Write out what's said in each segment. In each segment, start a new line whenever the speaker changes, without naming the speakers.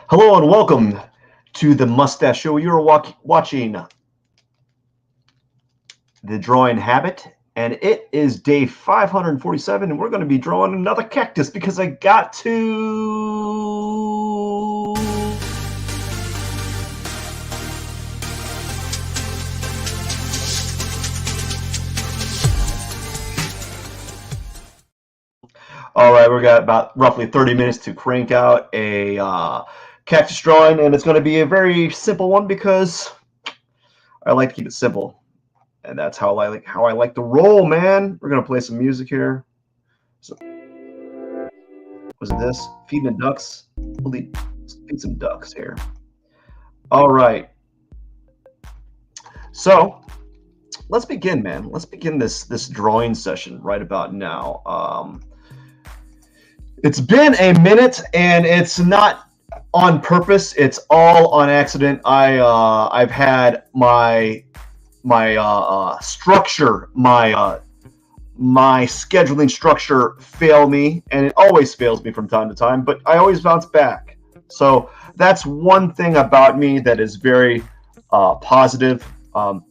Hello and welcome to the Mustache Show. You're watching the drawing habit, and it is day 547, and we're going to be drawing another cactus because I got to. All right, we got about roughly 30 minutes to crank out a cactus drawing, and it's going to be a very simple one because I like to keep it simple. And that's how I like to roll, man. We're gonna play some music here. So, was it this? Feeding the ducks. We'll feed some ducks here. All right. So let's begin, man. Let's begin this drawing session right about now. It's been a minute, and it's not on purpose. It's all on accident. I've had my structure, my scheduling structure fail me, and it always fails me from time to time, but I always bounce back. So that's one thing about me that is very positive.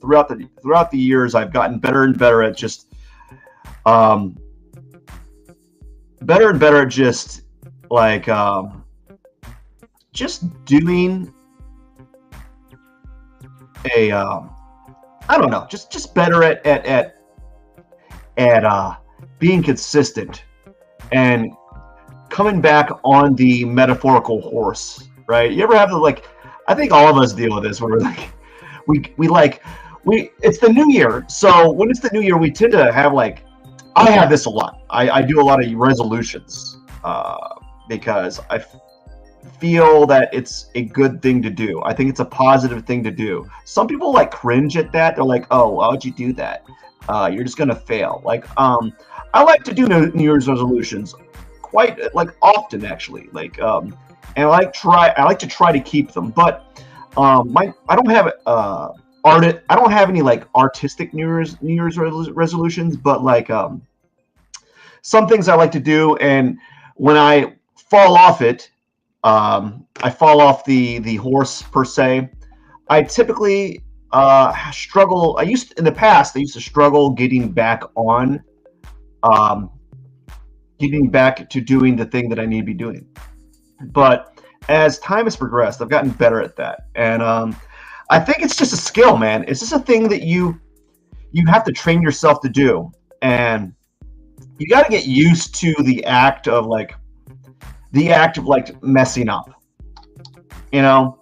Throughout the years, I've gotten better and better at just like just doing a I don't know, just better at being consistent and coming back on the metaphorical horse, right? You ever have I think all of us deal with this where we're like, it's the new year. So when it's the new year, we tend to have I have this a lot. I do a lot of resolutions because I feel that it's a good thing to do. I think it's a positive thing to do. Some people cringe at that. They're like, "Oh, why would you do that? You're just gonna fail." I like to do New Year's resolutions quite often actually. And I like to try to keep them. But I don't have I don't have any artistic New Year's resolutions. But some things I like to do, and when I fall off it. I fall off the horse per se. I typically struggle. In the past I used to struggle getting back on, getting back to doing the thing that I need to be doing. But as time has progressed, I've gotten better at that, and I think it's just a skill, man. It's just a thing that you have to train yourself to do, and you got to get used to the act of messing up. A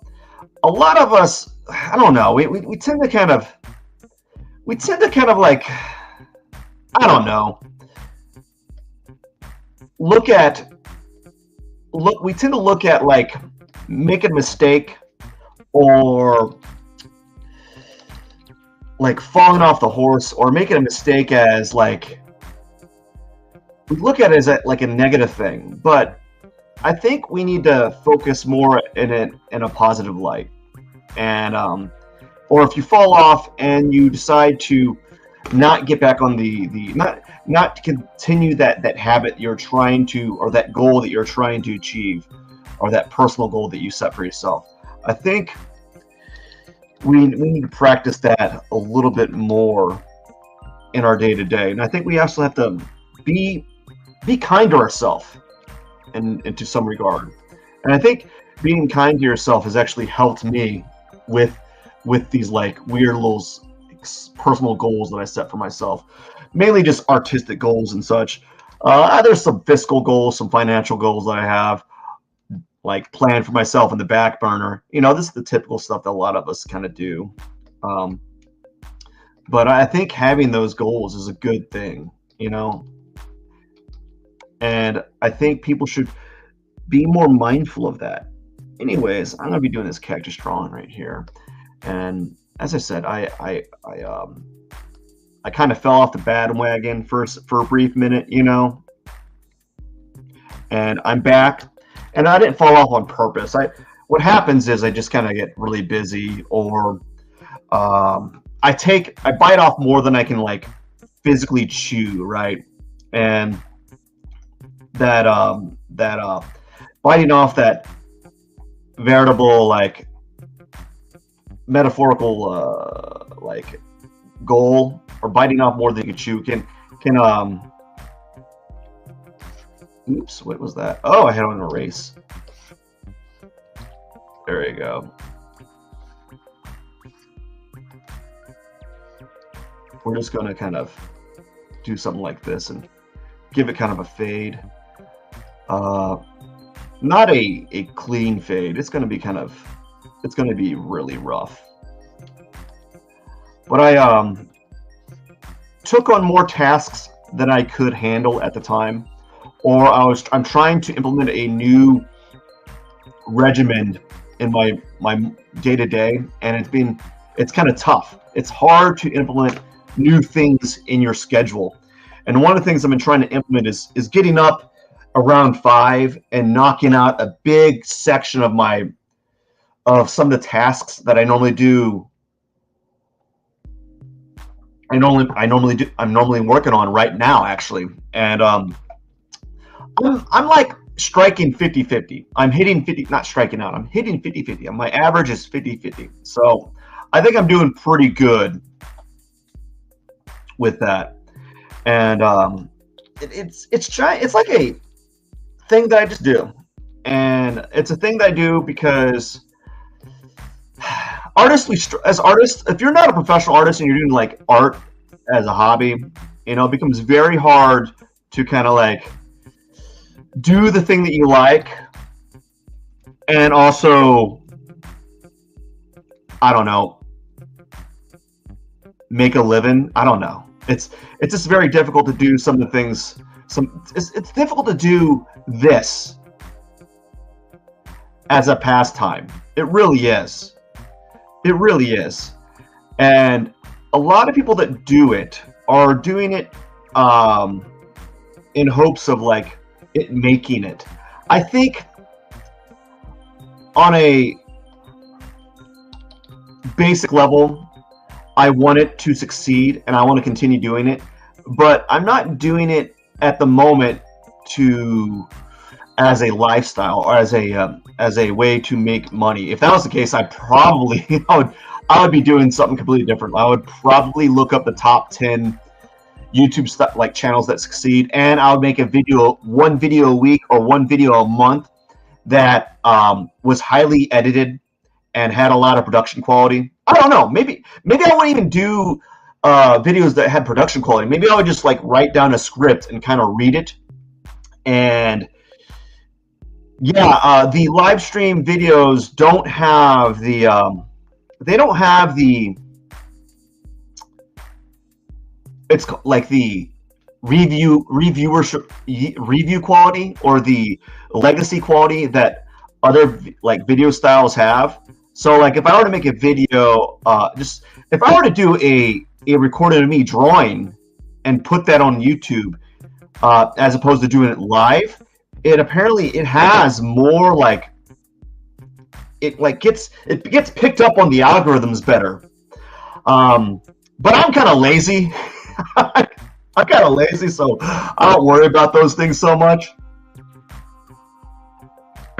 lot of us, I don't know, we tend to kind of I don't know, we tend to look at making a mistake or falling off the horse or making a mistake as we look at it as a negative thing. But I think we need to focus more in a positive light, and or if you fall off and you decide to not get back on not continue that habit you're trying to, or that goal that you're trying to achieve, or that personal goal that you set for yourself. I think we need to practice that a little bit more in our day to day, and I think we also have to be kind to ourselves. And to some regard, and I think being kind to yourself has actually helped me with these weird little personal goals that I set for myself, mainly just artistic goals and such. There's some fiscal goals, some financial goals that I have planned for myself in the back burner. This is the typical stuff that a lot of us kind of do, but I think having those goals is a good thing. And I think people should be more mindful of that. Anyways, I'm gonna be doing this cactus drawing right here, and as I said, I kind of fell off the bandwagon for a brief minute, and I'm back, and I didn't fall off on purpose. What happens is I just kind of get really busy, or I bite off more than I can physically chew, right? And that biting off that veritable like metaphorical like goal, or biting off more than you can chew, can oops, what was that? Oh, I had on a erase. There you go. We're just going to kind of do something like this and give it kind of a fade. Not a clean fade. It's going to be kind of, it's going to be really rough. But I took on more tasks than I could handle at the time, or I'm trying to implement a new regimen in my day-to-day, and it's kind of tough. It's hard to implement new things in your schedule. And one of the things I've been trying to implement is getting up around 5 and knocking out a big section of some of the tasks that I normally do. I'm normally working on right now, actually. And I'm like striking 50-50. I'm hitting 50, not striking out. I'm hitting 50-50. My average is 50-50. So I think I'm doing pretty good with that. And it's like a thing that I just do. And it's a thing that I do because as artists, if you're not a professional artist and you're doing like art as a hobby, you know, it becomes very hard to kind of like do the thing that you like and also, I don't know, make a living. I don't know. It's just very difficult to do some of the things. It's difficult to do this as a pastime. It really is. It really is. And a lot of people that do it are doing it in hopes of like it making it. I think on a basic level, I want it to succeed and I want to continue doing it, but I'm not doing it at the moment as a lifestyle or as a way to make money. If that was the case, I would be doing something completely different. I would probably look up the top 10 YouTube stuff like channels that succeed, and I would make one video a week or one video a month that was highly edited and had a lot of production quality. I don't know. Maybe I wouldn't even do videos that had production quality. Maybe I would just like write down a script and kind of read it. And yeah, the live stream videos don't have it's like the review quality or the legacy quality that other like video styles have. So like if I were to make a video, if I were to do a recording of me drawing and put that on YouTube, as opposed to doing it live, it has more like it gets picked up on the algorithms better. But I'm kind of lazy. I'm kind of lazy, so I don't worry about those things so much.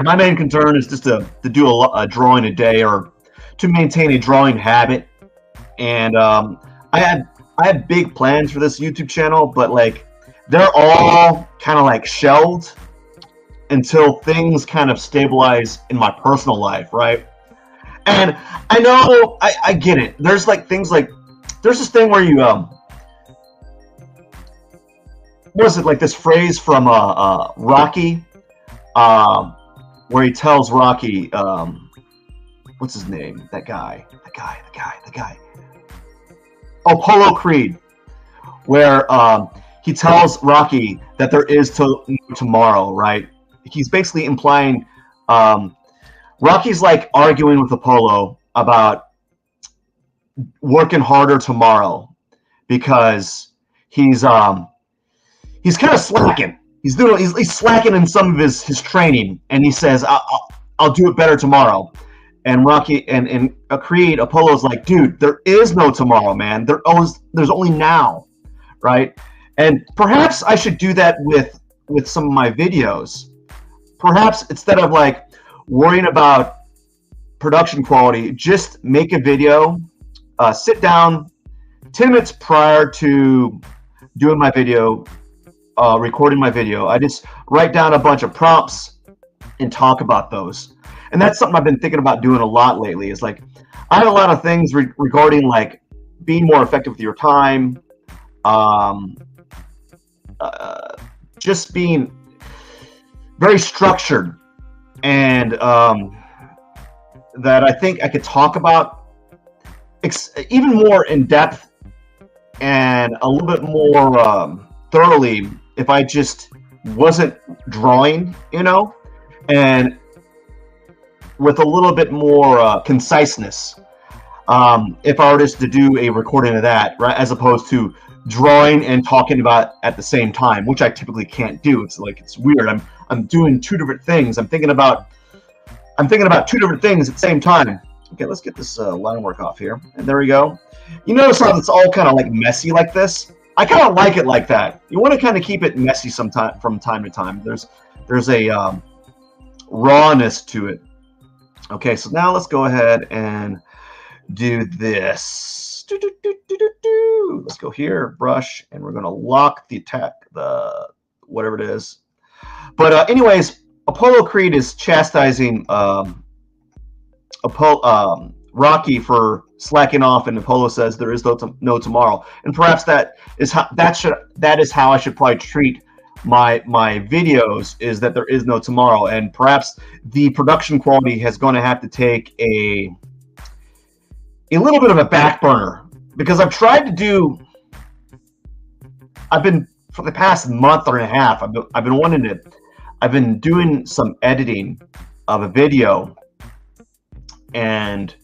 My main concern is just to do a drawing a day or to maintain a drawing habit. And I had big plans for this YouTube channel, but like they're all kind of like shelved until things kind of stabilize in my personal life, right? And I know I get it. There's like things like there's this thing where you what is it, like this phrase from Rocky, where he tells Rocky, what's his name? The guy. Apollo Creed, where he tells Rocky that there is tomorrow, right? He's basically implying Rocky's like arguing with Apollo about working harder tomorrow because he's kind of slacking. He's slacking in some of his training, and he says, "I'll do it better tomorrow." And Rocky and Creed, Apollo's like, "Dude, there is no tomorrow, man. There's only now, right?" And perhaps I should do that with some of my videos. Perhaps instead of like worrying about production quality, just make a video, sit down 10 minutes prior to doing my video, recording my video. I just write down a bunch of prompts and talk about those. And that's something I've been thinking about doing a lot lately. Is like, I have a lot of things regarding like being more effective with your time, um, just being very structured, and that I think I could talk about even more in depth and a little bit more thoroughly if I just wasn't drawing, and with a little bit more conciseness. If I were just to do a recording of that, right, as opposed to drawing and talking about at the same time, which I typically can't do. It's like, it's weird. I'm doing two different things. I'm thinking about two different things at the same time. Okay, let's get this line work off here, and there we go. You notice how it's all kind of like messy like this? I kind of like it like that. You want to kind of keep it messy from time to time. There's a rawness to it. Okay, so now let's go ahead and do this. Let's go here, brush, and we're going to lock the attack, the whatever it is. But anyways, Apollo Creed is chastising Rocky for slacking off, and Apollo says there is no tomorrow. And perhaps that is how I should probably treat my videos, is that there is no tomorrow. And perhaps the production quality has going to have to take a little bit of a back burner, because I've been for the past month and a half, I've been doing some editing of a video, and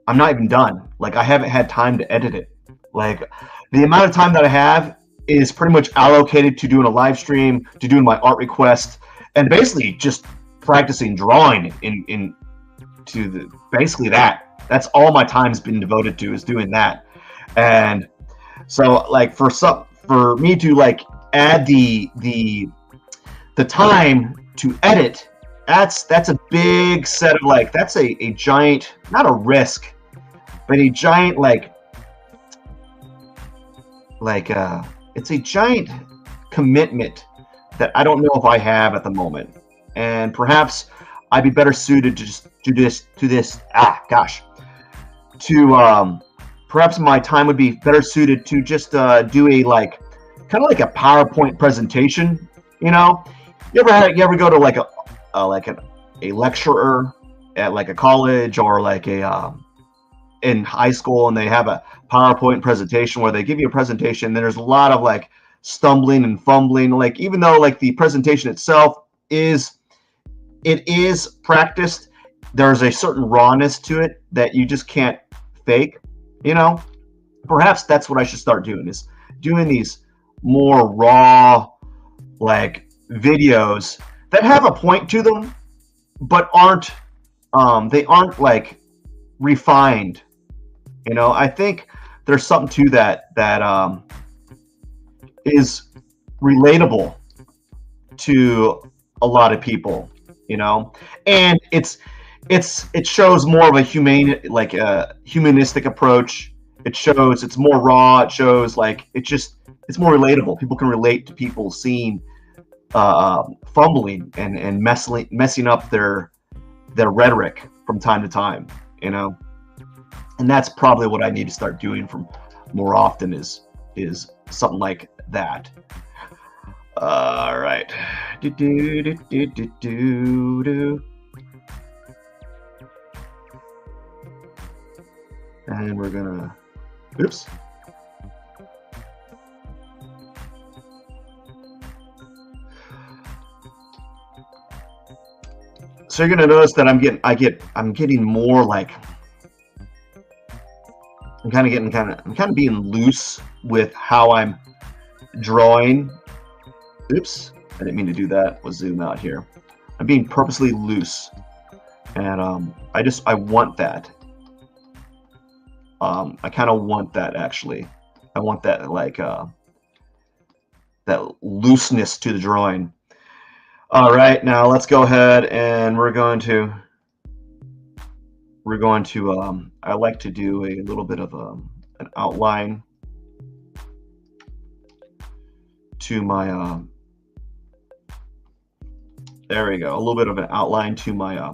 I'm not even done. Like, I haven't had time to edit it. Like, the amount of time that I have is pretty much allocated to doing a live stream, to doing my art request, and basically just practicing drawing basically that. That's all my time's been devoted to, is doing that. And so, like, for me to like add the time to edit, that's a big set of, like, that's a giant, not a risk, but a giant it's a giant commitment that I don't know if I have at the moment. And perhaps I'd be better suited to just perhaps my time would be better suited to just do a kind of like a PowerPoint presentation. You ever go to like a lecturer at like a college, or like in high school, and they have a PowerPoint presentation where they give you a presentation, and there's a lot of like stumbling and fumbling, like, even though like the presentation itself is practiced, there's a certain rawness to it that you just can't fake. Perhaps that's what I should start doing, is doing these more raw like videos that have a point to them, but aren't like refined. I think there's something to that is relatable to a lot of people, and it shows more of a humanistic approach. It shows it's more raw. It shows like it's more relatable. People can relate to people seeing fumbling and messing up their rhetoric from time to time, and that's probably what I need to start doing from more often, is something like that. All right. And we're gonna, oops. So you're gonna notice that I'm getting more like, I'm kind of being loose with how I'm drawing. Oops, I didn't mean to do that. We'll zoom out here. I'm being purposely loose, and I want that. I kind of want that, actually. I want that that looseness to the drawing. All right, now let's go ahead and we're going to we're going to, I like to do a little bit of an outline to my, there we go, a little bit of an outline to my,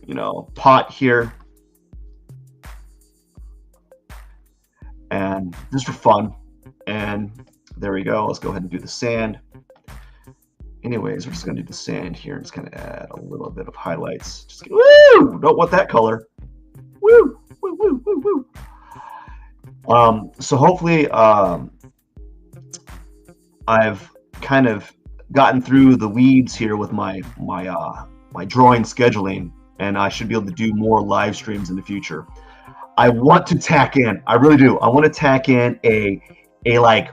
you know, pot here. And just for fun. And there we go. Let's go ahead and do the sand. Anyways, we're just going to do the sand here and just kind of add a little bit of highlights. Just woo! Don't want that color. Woo! Woo! Woo! Woo! Woo! So hopefully I've kind of gotten through the weeds here with my drawing scheduling, and I should be able to do more live streams in the future. I want to tack in, I really do. I want to tack in a like,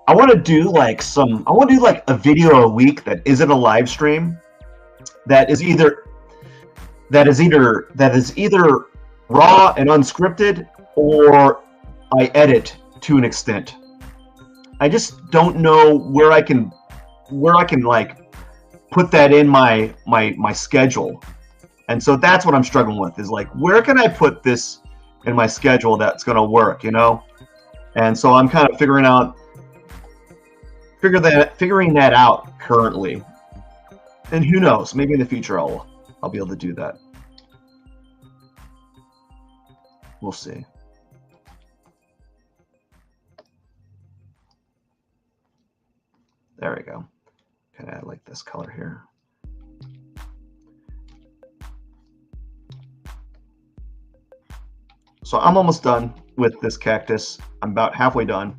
I want to do like a video a week that isn't a live stream, that is either raw and unscripted, or I edit to an extent. I just don't know where I can like put that in my schedule. And so that's what I'm struggling with, is like, where can I put this in my schedule that's going to work, you know? And so I'm kind of figuring that out currently. And who knows, maybe in the future I'll be able to do that. We'll see. There we go. Kind of like this color here. So I'm almost done with this cactus. I'm about halfway done.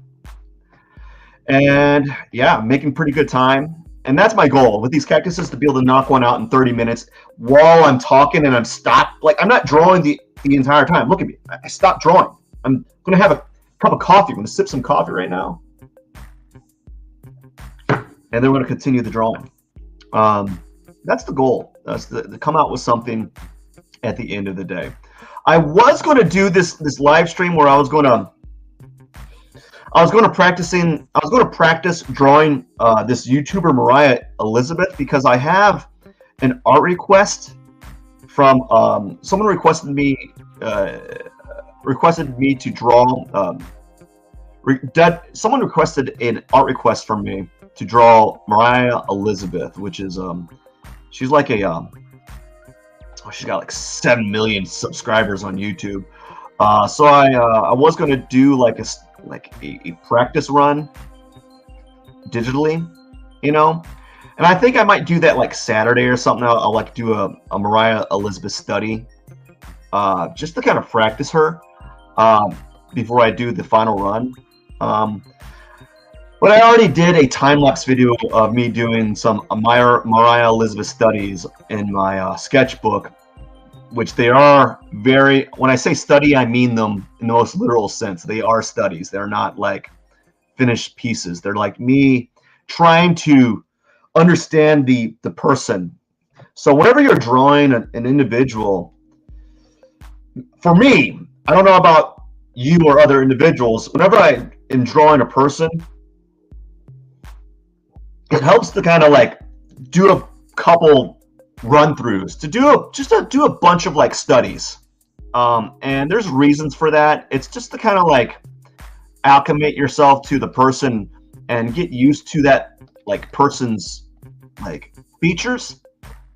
And yeah, I'm making pretty good time. And that's my goal with these cactuses, to be able to knock one out in 30 minutes while I'm talking and I'm stopped. Like, I'm not drawing the entire time. Look at me. I stopped drawing. I'm going to have a cup of coffee. I'm going to sip some coffee right now. And then we're going to continue the drawing. That's the goal. That's to come out with something at the end of the day. I was going to do this live stream where I was going to practice drawing this YouTuber Mariah Elizabeth, because I have an art request from someone requested me to draw. Someone requested an art request from me to draw Mariah Elizabeth, which is she's like a she's got like 7 million subscribers on YouTube. So I was going to do like a practice run digitally, you know, and I think I might do that like Saturday or something. I'll like do a Mariah Elizabeth study, just to kind of practice her before I do the final run. But I already did a time-lapse video of me doing some Mariah Elizabeth studies in my sketchbook, which they are very, when I say study, I mean them in the most literal sense. They are studies. They're not like finished pieces. They're like me trying to understand the person. So whenever you're drawing an individual, for me, I don't know about you or other individuals, whenever I am drawing a person, it helps to kind of like do a couple run-throughs, to do a bunch of like studies, and there's reasons for that. It's just to kind of like acclimate yourself to the person and get used to that like person's like features,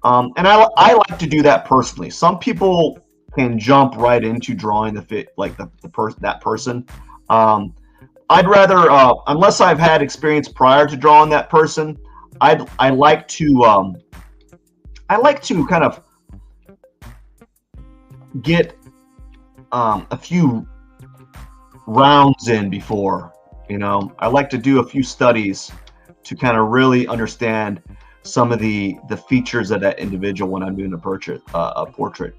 and I like to do that personally. Some people can jump right into drawing that person. I'd rather, unless I've had experience prior to drawing that person, I like to kind of get a few rounds in before, you know. I like to do a few studies to kind of really understand some of the features of that individual when I'm doing a portrait,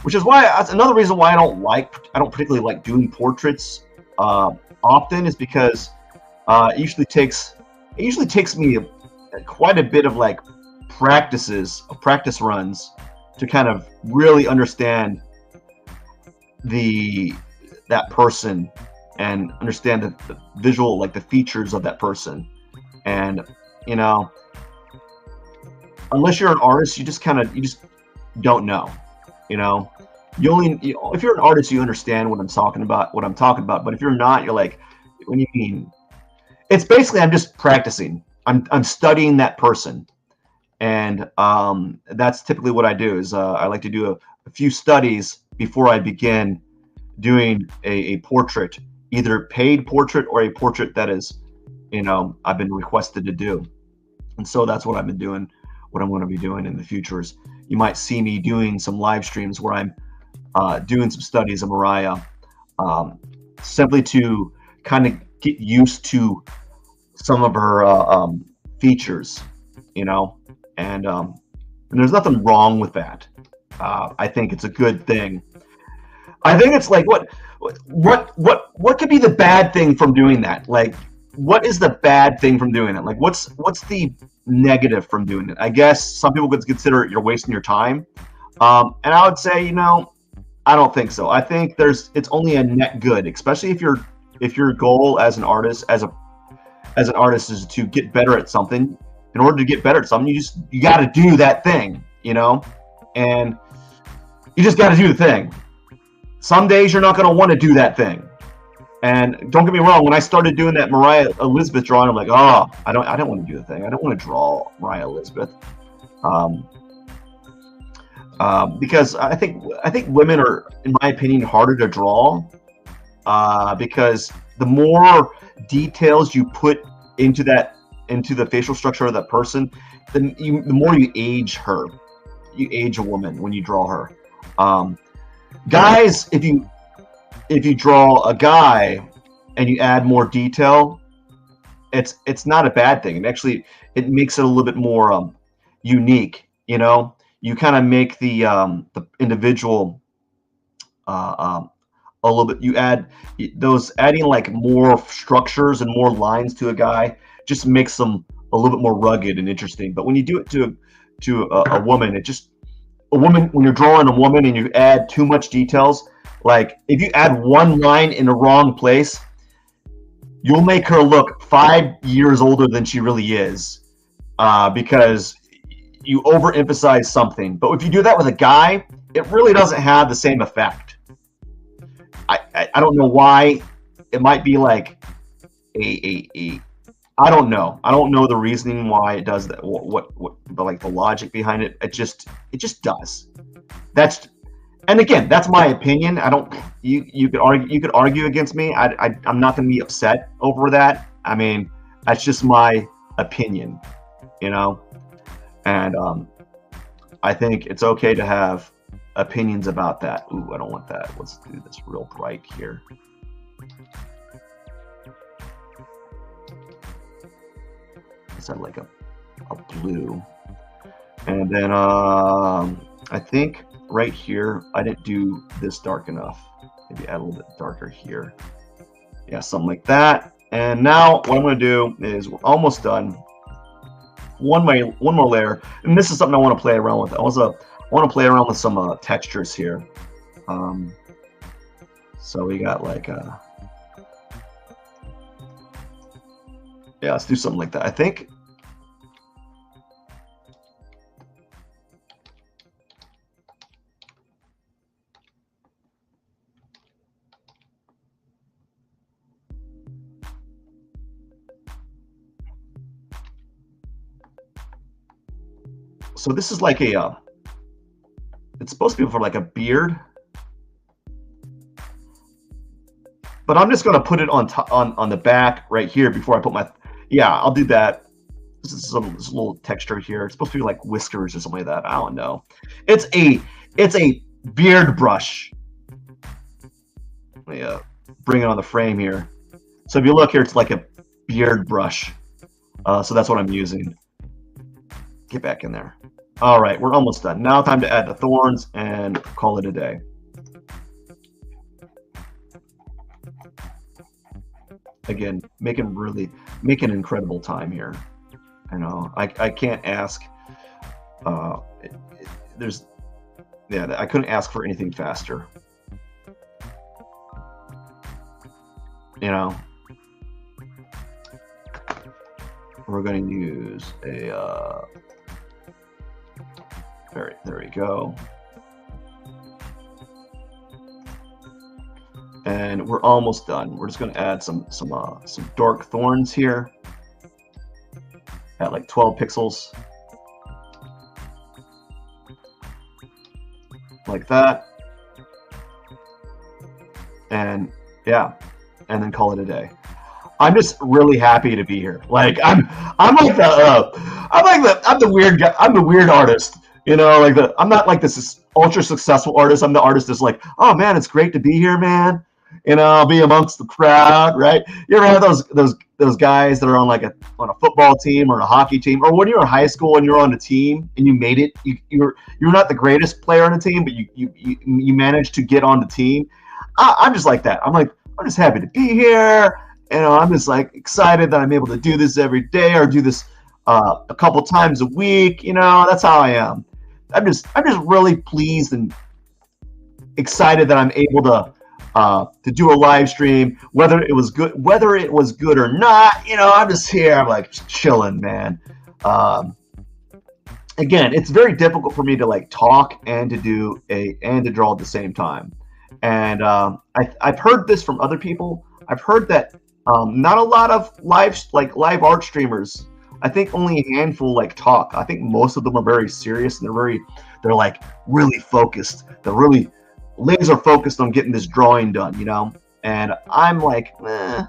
which is why that's another reason why I don't particularly like doing portraits often, is because it usually takes me quite a bit of like practice runs to kind of really understand that person and understand the visual, like the features of that person. And you know, unless you're an artist, you just don't know. You know, if you're an artist, you understand what I'm talking about. But if you're not, you're like, what do you mean? It's basically I'm just practicing. I'm studying that person, and that's typically what I do. Is I like to do a few studies before I begin doing a portrait, either paid portrait or a portrait that is, I've been requested to do. And so that's what I've been doing. What I'm going to be doing in the future is you might see me doing some live streams where I'm doing some studies of Mariah, simply to kind of get used to some of her features, and there's nothing wrong with that. I think it's a good thing. I think it's like what could be the bad thing from doing that? Like, what is the bad thing from doing it? Like, what's the negative from doing it? I guess some people could consider it you're wasting your time, and I would say, I don't think so. I think it's only a net good, especially if your goal as an artist is to get better at something. In order to get better at something, you got to do that thing, and you just got to do the thing. Some days you're not going to want to do that thing. And don't get me wrong, when I started doing that Mariah Elizabeth drawing, I'm like, oh, I don't want to do the thing. I don't want to draw Mariah Elizabeth. Because I think women are, in my opinion, harder to draw. Because the more details you put into the facial structure of that person, the more you age her. You age a woman when you draw her. Guys, if you draw a guy and you add more detail, it's not a bad thing. And actually, it makes it a little bit more unique. You kind of make the individual a little bit. You adding like more structures and more lines to a guy just makes them a little bit more rugged and interesting. But when you do it to a woman, when you're drawing a woman and you add too much details, like if you add one line in the wrong place, you'll make her look 5 years older than she really is, because you overemphasize something. But if you do that with a guy, it really doesn't have the same effect. I don't know why. It might be like I don't know. I don't know the reasoning why it does that. What the logic behind it. It just does. And again, that's my opinion. I don't. You could argue against me. I'm not going to be upset over that. I mean, that's just my opinion, And I think it's okay to have opinions about that. Ooh, I don't want that. Let's do this real bright here. Let's have like a blue, and then I think right here I didn't do this dark enough. Maybe add a little bit darker here. Yeah, something like that. And now what I'm going to do is, we're almost done. One more layer, and this is something I want to play around with. I want to play around with some textures here. So we got like yeah, let's do something like that. I think so. This is like it's supposed to be for like a beard, but I'm just gonna put it on the back right here before I put my. Yeah, I'll do that. This is this little texture here. It's supposed to be like whiskers or something like that. I don't know. It's a beard brush. Let me bring it on the frame here. So if you look here, it's like a beard brush. So that's what I'm using. Get back in there. All right, we're almost done. Now time to add the thorns and call it a day. Again, making incredible time here. I can't ask. I couldn't ask for anything faster. We're going to use a There we go. And we're almost done. We're just going to add some dark thorns here at like 12 pixels, like that. And yeah, and then call it a day. I'm just really happy to be here. Like I'm the weird guy. I'm the weird artist. You know, like I'm not like this ultra successful artist. I'm the artist that's like, oh man, it's great to be here, man. You know, I'll be amongst the crowd, right? You ever have those guys that are on a football team or a hockey team, or when you're in high school and you're on a team and you made it, you're not the greatest player on the team, but you managed to get on the team. I'm just like that. I'm just happy to be here. You know, I'm just like excited that I'm able to do this every day or do this a couple times a week. You know, that's how I am. I'm just really pleased and excited that I'm able to do a live stream, whether it was good or not. You know, I'm just here. I'm like just chilling, man. Again, it's very difficult for me to like talk and to draw at the same time. And I've heard this from other people. I've heard that not a lot of live art streamers. I think only a handful like talk. I think most of them are very serious and they're like really focused. They're really laser focused on getting this drawing done, you know. And I'm like, eh.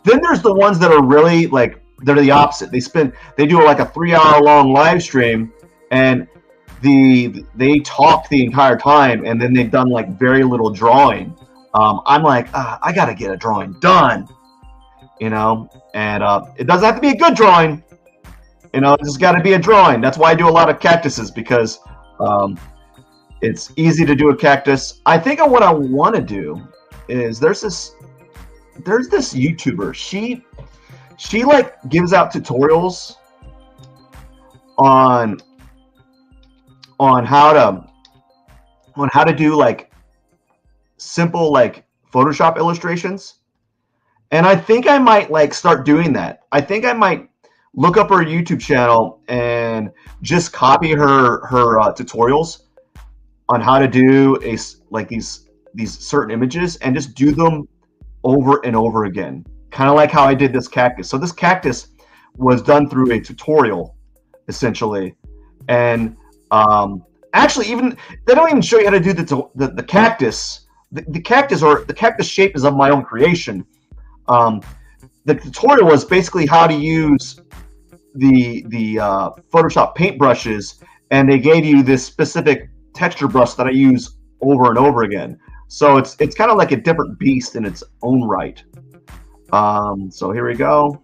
Then there's the ones that are really like they're the opposite. They do like a 3-hour long live stream and they talk the entire time and then they've done like very little drawing. I'm like, I gotta get a drawing done, you know, and it doesn't have to be a good drawing, you know, it's just got to be a drawing. That's why I do a lot of cactuses, because it's easy to do a cactus. I think what I want to do is there's this YouTuber. She like gives out tutorials on how to do like simple like Photoshop illustrations, and I think I might like start doing that. I think I might look up her YouTube channel and just copy her tutorials on how to do these certain images and just do them over and over again, kind of like how I did this cactus. So this cactus was done through a tutorial essentially, and actually even they don't even show you how to do the cactus. The cactus shape is of my own creation. The tutorial was basically how to use the Photoshop paintbrushes, and they gave you this specific texture brush that I use over and over again. So it's kind of like a different beast in its own right. So here we go,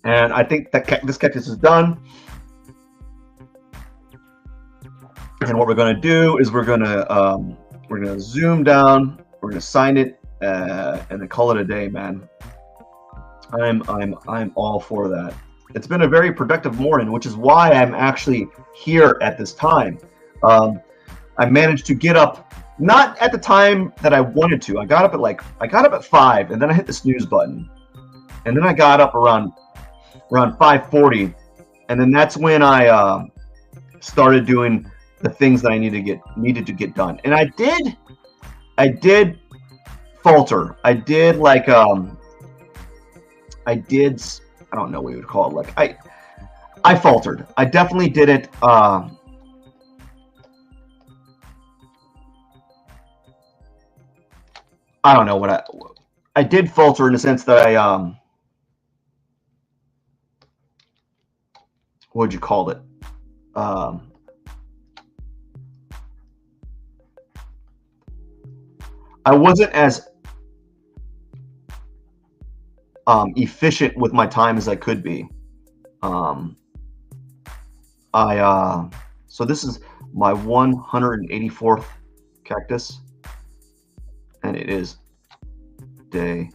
and I think that this cactus is done. And what we're going to do is we're going to zoom down. We're going to sign it and then call it a day, man. I'm all for that. It's been a very productive morning, which is why I'm actually here at this time. I managed to get up not at the time that I wanted to. I got up at 5, and then I hit the snooze button, and then I got up around 5:40, and then that's when I started doing the things that I needed to get done. And I did falter. I don't know what you would call it. Like I faltered. I definitely did it. I don't know what I did falter in the sense that I what'd you call it? I wasn't as efficient with my time as I could be. So this is my 184th cactus, and it is day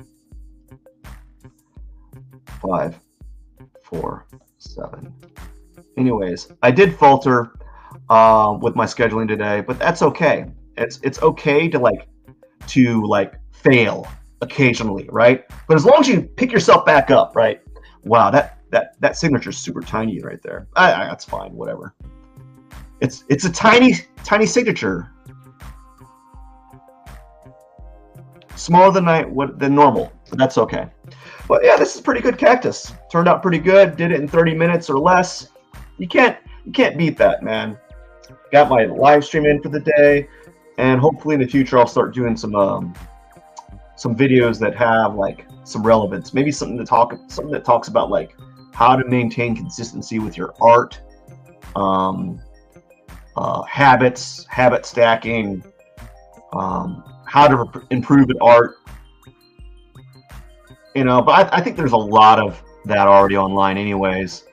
547. Anyways, I did falter with my scheduling today, but that's okay. It's okay to fail occasionally, right? But as long as you pick yourself back up, right? Wow, that signature is super tiny right there. That's fine, whatever. It's a tiny signature, smaller than normal, but that's okay. But yeah, this is pretty good cactus. Turned out pretty good. Did it in 30 minutes or less. You can't beat that, man. Got my live stream in for the day, and hopefully in the future I'll start doing some videos that have like some relevance. Maybe something that talks about like how to maintain consistency with your art, habit stacking, how to improve at art. You know, but I think there's a lot of that already online anyways.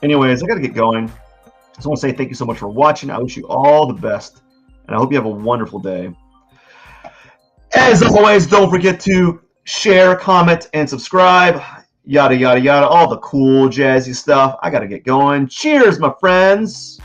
Anyways, I got to get going. I just want to say thank you so much for watching. I wish you all the best, and I hope you have a wonderful day. As always, don't forget to share, comment, and subscribe. Yada, yada, yada. All the cool, jazzy stuff. I got to get going. Cheers, my friends.